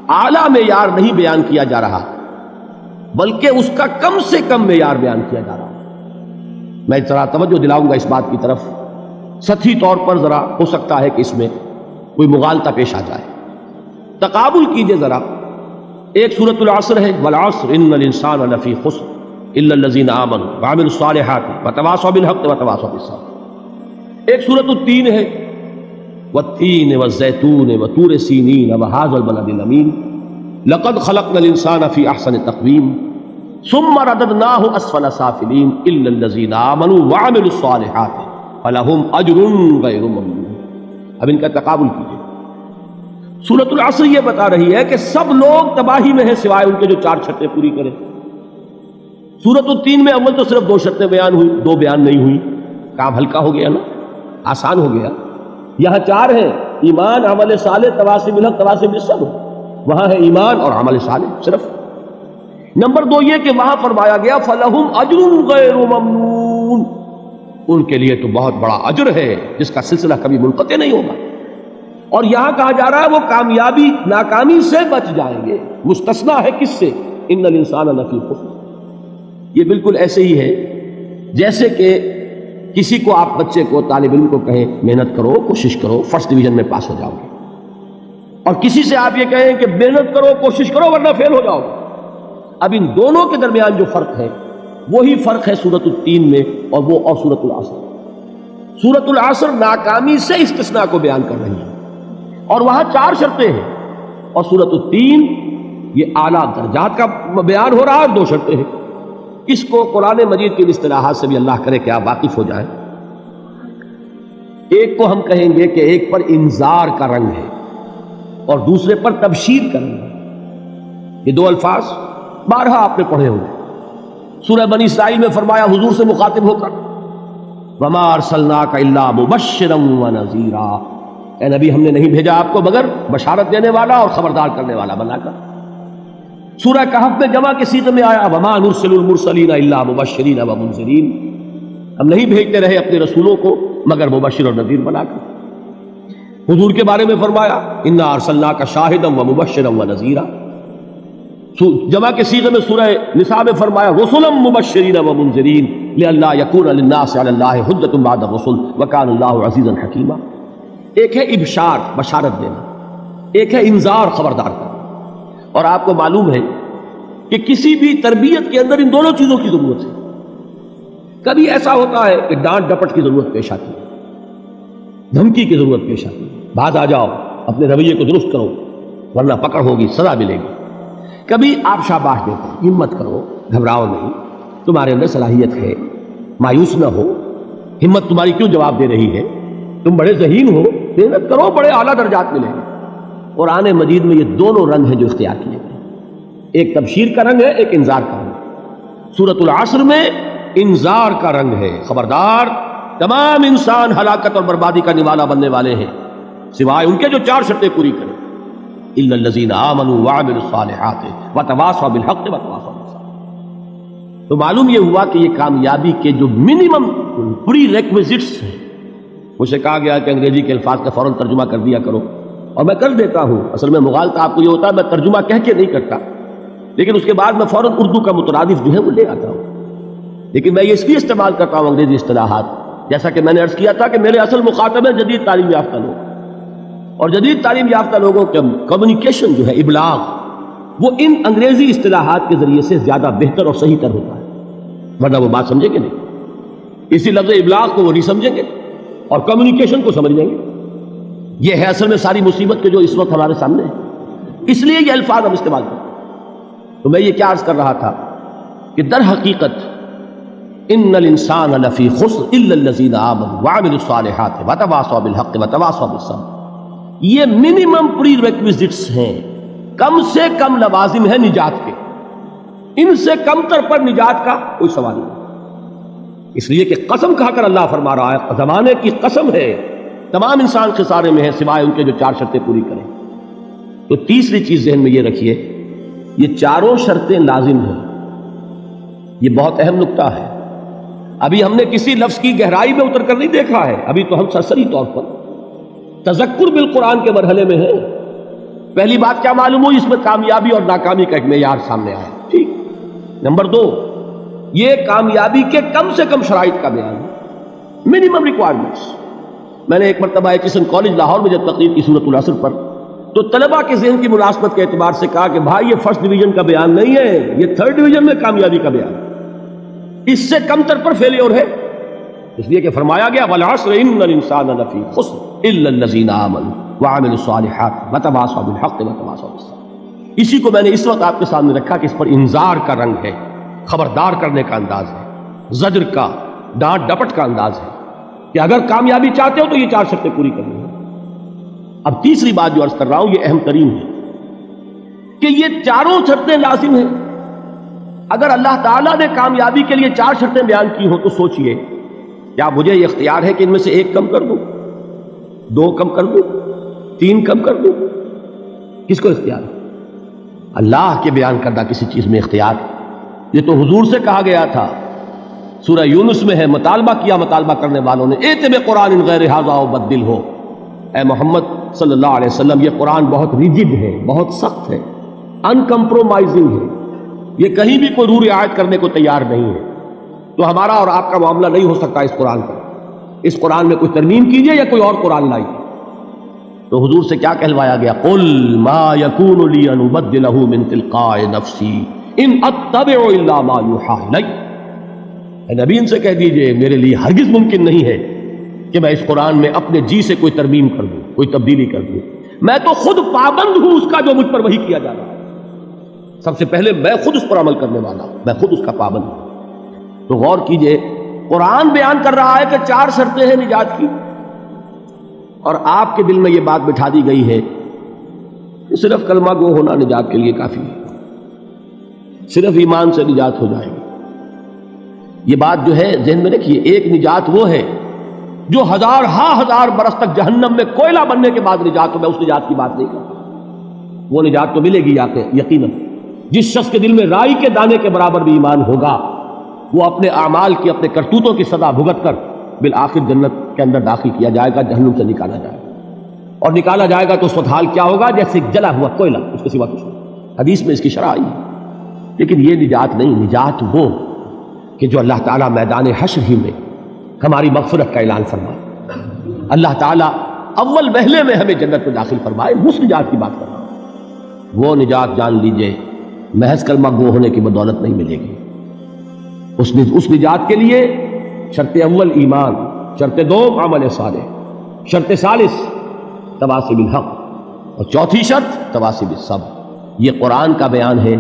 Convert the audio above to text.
اعلیٰ معیار نہیں بیان کیا جا رہا بلکہ اس کا کم سے کم معیار بیان کیا جا رہا. میں ذرا توجہ دلاؤں گا اس بات کی طرف. سطحی طور پر ذرا ہو سکتا ہے کہ اس میں کوئی مغالطہ پیش آ جائے. تقابل کیجئے ذرا. ایک سورۃ العصر ہے والعصر ان الانسان لفی خسر الا الذین آمنوا وعملوا الصالحات وتواصوا بالحق وتواصوا بالصبر. ایک سورۃ التین ہے والتین والزیتون وطور سینین وهذا البلد الامین لقد خلقنا الانسان فی احسن تقویم ثم رددناه اسفل سافلین الا الذین آمنوا وعملوا الصالحات فلہم اجر غیر ممنون. اب ان کا تقابل کیجئے. سورۃ العصر یہ بتا رہی ہے کہ سب لوگ تباہی میں ہیں سوائے ان کے جو 4 شرطیں پوری کریں. سورۃ التین میں اول تو صرف 2 شرطیں بیان ہوئی، 2 بیان نہیں ہوئی. کام ہلکا ہو گیا نا، آسان ہو گیا. یہاں 4 ہیں: ایمان، عمل صالح، تواصی بالحق، تواصی بالصبر. وہاں ہے ایمان اور عمل صالح صرف. نمبر 2 یہ کہ وہاں فرمایا گیا فلہم اجر غیر ممنون، ان کے لیے تو بہت بڑا اجر ہے جس کا سلسلہ کبھی منقطع نہیں ہوگا. اور یہاں کہا جا رہا ہے وہ کامیابی ناکامی سے بچ جائیں گے. مستثنا ہے کس سے؟ ان الانسان لفی خسر. یہ بالکل ایسے ہی ہے جیسے کہ کسی کو آپ بچے کو، طالب علم کو کہیں محنت کرو، کوشش کرو، فرسٹ ڈویژن میں پاس ہو جاؤ گے، اور کسی سے آپ یہ کہیں کہ محنت کرو، کوشش کرو ورنہ فیل ہو جاؤ گے. اب ان دونوں کے درمیان جو فرق ہے وہی فرق ہے سورۃ التین میں اور سورۃ العصر. سورۃ العصر ناکامی سے استثناء کو بیان کر رہی ہے اور وہاں 4 شرطیں ہیں، اور سورۃ التین یہ اعلیٰ درجات کا بیان ہو رہا ہے اور 2 شرطیں ہیں. اس کو قرآن مجید کی اصطلاحات سے بھی اللہ کرے کہ آپ واقف ہو جائیں. ایک کو ہم کہیں گے کہ ایک پر انذار کا رنگ ہے اور دوسرے پر تبشیر کا رنگ ہے. یہ 2 الفاظ بارہا آپ نے پڑھے ہوں گے. سورہ بنی اسرائیل میں فرمایا حضور سے مخاطب ہو کر وما ارسلناک الا مبشرا ونذیرا، اے نبی ہم نے نہیں بھیجا آپ کو مگر بشارت دینے والا اور خبردار کرنے والا بنا کر. سورہ کہف میں جمع کے صیغے میں آیا وما نرسل المرسلین الا مبشرین ومنذرین، ہم نہیں بھیجتے رہے اپنے رسولوں کو مگر مبشر اور نذیر بنا کر. حضور کے بارے میں فرمایا انا ارسلناک شاہدا ومبشرا ونذیرا. جمع کے صیغے میں سورہ نساء میں فرمایا رسلا مبشرین ومنذرین لئلا یکون للناس علی اللہ حجۃ بعد الرسل وکان اللہ عزیزا حکیما. ایک ہے ابشار، بشارت دینا، ایک ہے انذار، خبردار کرنا. اور آپ کو معلوم ہے کہ کسی بھی تربیت کے اندر ان دونوں چیزوں کی ضرورت ہے. کبھی ایسا ہوتا ہے کہ ڈانٹ ڈپٹ کی ضرورت پیش آتی ہے، دھمکی کی ضرورت پیش آتی ہے، باز آ جاؤ، اپنے رویے کو درست کرو ورنہ پکڑ ہوگی، سزا ملے گی. کبھی آپ شاباش دیتے ہیں، ہمت کرو، گھبراؤ نہیں، تمہارے اندر صلاحیت ہے، مایوس نہ ہو، ہمت تمہاری کیوں جواب دے رہی ہے، تم بڑے ذہین ہو، محنت کرو، بڑے اعلیٰ درجات ملیں گے. قرآن مجید میں یہ دونوں رنگ ہیں جو اختیار کیے گئے. ایک تبشیر کا رنگ ہے، ایک انذار کا رنگ ہے. سورۃ العصر میں انذار کا رنگ ہے، خبردار، تمام انسان ہلاکت اور بربادی کا نوالا بننے والے ہیں سوائے ان کے جو 4 شرطیں پوری کریں. الا الذین آمنوا وعملوا الصالحات وتواصوا بالحق وتواصوا بالصبر. تو معلوم یہ ہوا کہ یہ کامیابی کے جو منیمم پری ریکویزٹس ہیں، مجھے کہا گیا کہ انگریزی کے الفاظ کا فوراً ترجمہ کر دیا کرو، اور میں کر دیتا ہوں. اصل میں مغالطہ آپ کو یہ ہوتا ہے میں ترجمہ کہہ کے نہیں کرتا، لیکن اس کے بعد میں فوراً اردو کا مترادف جو ہے وہ لے آتا ہوں. لیکن میں یہ اس لیے استعمال کرتا ہوں انگریزی اصطلاحات، جیسا کہ میں نے عرض کیا تھا کہ میرے اصل مخاطب ہیں جدید تعلیم یافتہ لوگ، اور جدید تعلیم یافتہ لوگوں کے کمیونیکیشن جو ہے، ابلاغ، وہ ان انگریزی اصطلاحات کے ذریعے سے زیادہ بہتر اور صحیح تر ہوتا ہے، ورنہ وہ بات سمجھیں گے نہیں. اسی لفظ ابلاغ کو وہ نہیں سمجھیں گے اور کمیونیکیشن کو سمجھ لیں گے. یہ ہے اصل میں ساری مصیبت کے جو اس وقت ہمارے سامنے ہے، اس لیے یہ الفاظ ہم استعمال کرتے ہیں. تو میں یہ کیا عرض کر رہا تھا کہ در حقیقت ان الانسان لفی خسر الا الذین آمنوا وعملوا الصالحات وتواصوا بالحق وتواصوا بالصبر. یہ منیمم پری ریکویزٹس ہیں، کم سے کم لوازم ہیں نجات کے. ان سے کم تر پر نجات کا کوئی سوال نہیں. اس لیے کہ قسم کھا کر اللہ فرما رہا ہے، زمانے کی قسم ہے، تمام انسان خسارے میں ہے سوائے ان کے جو 4 شرطیں پوری کریں. تو تیسری چیز ذہن میں یہ رکھیے، یہ 4 شرطیں لازم ہیں. یہ بہت اہم نکتہ ہے. ابھی ہم نے کسی لفظ کی گہرائی میں اتر کر نہیں دیکھا ہے، ابھی تو ہم سرسری طور پر تذکر بالقرآن کے مرحلے میں ہیں. پہلی بات کیا معلوم ہوئی؟ اس میں کامیابی اور ناکامی کا ایک معیار سامنے آیا. ٹھیک. نمبر 2، یہ کامیابی کے کم سے کم شرائط کا بیان ہے، منیمم ریکوائرمنٹس. میں نے ایک مرتبہ ایچ کالج لاہور میں جب تقریر کی سورۃ العصر پر، تو طلباء کے ذہن کی مناسبت کے اعتبار سے کہا کہ بھائی یہ فرسٹ ڈویژن کا بیان نہیں ہے، یہ تھرڈ ڈویژن میں کامیابی کا بیان ہے، اس سے کم تر پر فیلیور ہے. اس لیے کہ فرمایا گیا والعصر ان الانسان لفی خسر الا الذین آمنوا وعملوا الصالحات وتواصوا بالحق وتواصوا بالصبر. اسی کو میں نے اس وقت آپ کے سامنے رکھا کہ اس پر انذار کا رنگ ہے، خبردار کرنے کا انداز ہے، زجر کا، ڈانٹ ڈپٹ کا انداز ہے کہ اگر کامیابی چاہتے ہو تو یہ 4 شرطیں پوری کرنی ہیں. اب تیسری بات جو عرض کر رہا ہوں یہ اہم ترین ہے کہ یہ 4 شرطیں لازم ہیں. اگر اللہ تعالیٰ نے کامیابی کے لیے 4 شرطیں بیان کی ہوں تو سوچئے کیا مجھے یہ اختیار ہے کہ ان میں سے 1 کم کر دوں، 2 کم کر دوں، 3 کم کر دوں؟ کس کو اختیار ہے؟ اللہ کے بیان کردہ کسی چیز میں اختیار. یہ تو حضور سے کہا گیا تھا، سورہ یونس میں ہے، مطالبہ کیا مطالبہ کرنے والوں نے ایت بقرآن غیر ھذا وبدل ہو. اے محمد صلی اللہ علیہ وسلم، یہ قرآن بہت ریجڈ ہے، بہت سخت ہے، ان کمپرومائزنگ ہے، یہ کہیں بھی کوئی روح رعایت کرنے کو تیار نہیں ہے. تو ہمارا اور آپ کا معاملہ نہیں ہو سکتا اس قرآن پر. اس قرآن میں کوئی ترمیم کیجئے یا کوئی اور قرآن لائیے. تو حضور سے کیا کہلوایا گیا؟ قل ما یکون لی ان ابدلہ من تلقاء نفسی ان اتبع الا ما یوحی الی. اے نبی ان سے کہہ دیجئے میرے لیے ہرگز ممکن نہیں ہے کہ میں اس قرآن میں اپنے جی سے کوئی ترمیم کر دوں، کوئی تبدیلی کر دوں. میں تو خود پابند ہوں اس کا جو مجھ پر وحی کیا جا رہا ہے. سب سے پہلے میں خود اس پر عمل کرنے والا ہوں، میں خود اس کا پابند ہوں. تو غور کیجئے، قرآن بیان کر رہا ہے کہ 4 شرطیں ہیں نجات کی، اور آپ کے دل میں یہ بات بٹھا دی گئی ہے کہ صرف کلمہ گو ہونا نجات کے لیے کافی ہے، صرف ایمان سے نجات ہو جائے گی. یہ بات جو ہے ذہن میں رکھیے، ایک نجات وہ ہے جو ہزار برس تک جہنم میں کوئلہ بننے کے بعد نجات ہو. میں اس نجات کی بات نہیں کرتا، وہ نجات تو ملے گی یقیناً. جس شخص کے دل میں رائی کے دانے کے برابر بھی ایمان ہوگا، وہ اپنے اعمال کی، اپنے کرتوتوں کی سزا بھگت کر بالآخر جنت کے اندر داخل کیا جائے گا، جہنم سے نکالا جائے گا. اور نکالا جائے گا تو اس وقت حال کیا ہوگا؟ جیسے جلا ہوا کوئلہ، اس کے سوا کچھ نہیں. حدیث میں اس کی شرح آئی ہے. لیکن یہ نجات نہیں، نجات وہ کہ جو اللہ تعالیٰ میدان حشر ہی میں ہماری مغفرت کا اعلان فرمائے، اللہ تعالیٰ اول وہلے میں ہمیں جنت میں داخل فرمائے. اس نجات کی بات کر رہا ہوں. وہ نجات جان لیجئے محض کلمہ گو ہونے کی بدولت نہیں ملے گی. اس نجات کے لیے شرط اول ایمان، شرط 2 عمل صالح، شرط ثالث تواصی بالحق، اور چوتھی شرط تواصی بالصبر. یہ قرآن کا بیان ہے.